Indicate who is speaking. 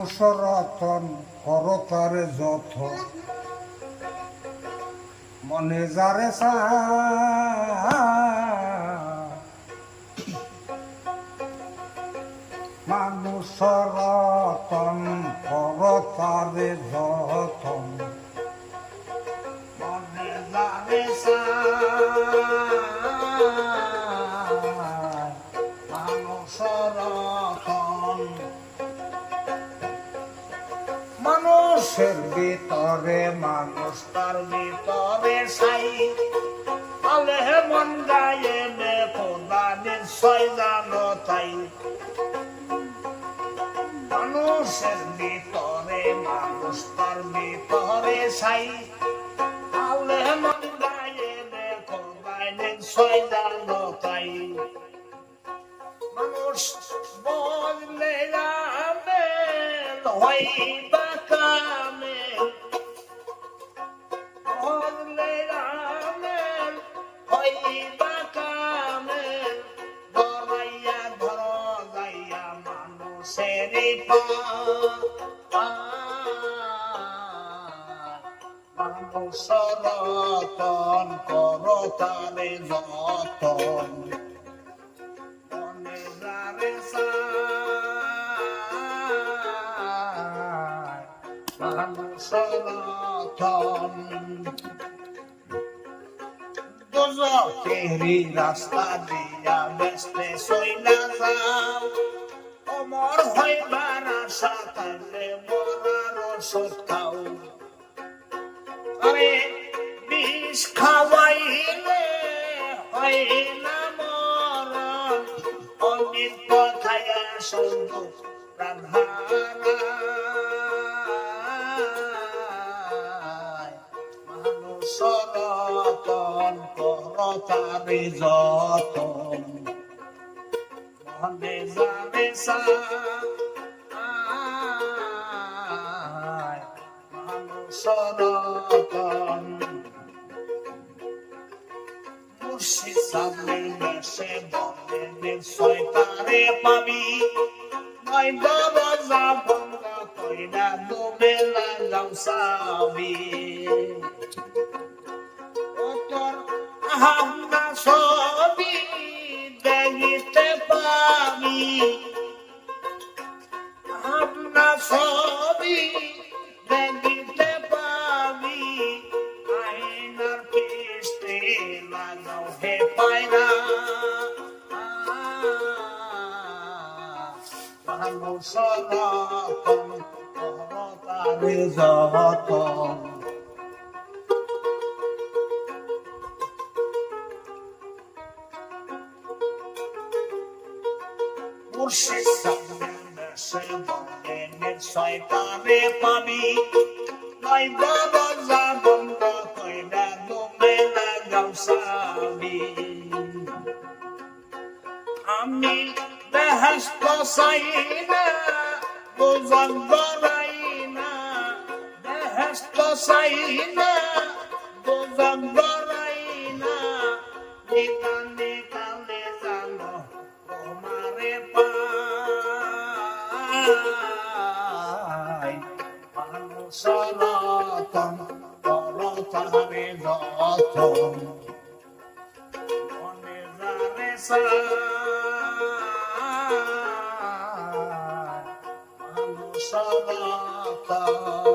Speaker 1: সরতন করতারে যত মনে যারে মানুষ রতন করতারে যত মনে যারে মানুষ রতন মানুষের ভিতরে মানুষ তার ভিতরে সাই আলে মন গায়ে খোদা নিশ্চয় জানো তাই মানুষের ভিতরে মানুষ তার ভিতরে সাই আলে মন গায়ে খোদা নিশ্চয় জানো তাই মানুষ বললে যাবে হইবা সরতন করতারে যতন মনে যারে সরতন দোজখেরি রাস্তা দিয়া বেস্তে সইলা যাও অমর হইবার আশা থাকলে মরার ওষুধ খাও আরে বিষ খাওয়াইলে হয় না মরণ অমিত কথায় শুধু প্রাণ হারায় মানুষ সরতন করতারে যতন মনে যাবে সরতন মুর্শিদ সামনের দেশে বলে নিশ্চয় তারে পাবি নয় বাবা যা ভঙ্গ কইরা ডুবে লাগাও সাবি ও তোর আহামনা ছবি দেখিতে পাবি আহামনা ছবি দেখিতে পাবি আইনার পিস্তে লাগাও হে পায়রা মানুষ সরতন করতারে যতন মুর্শিদ সামনের দেশে বলে নিশ্চয় তারে পাবি নয় বাবা যা বন্ধ কইরা ডুবে লাগাও সাবি আমি বেহেশত চাই না বুঝন গড়াই না বেহেশত চাই না বুঝন গড়াই না নিকালে কালে জানো তোমারে পাই মানুষ সরতন করতারে যতন মনে যারে মানুষ সরতন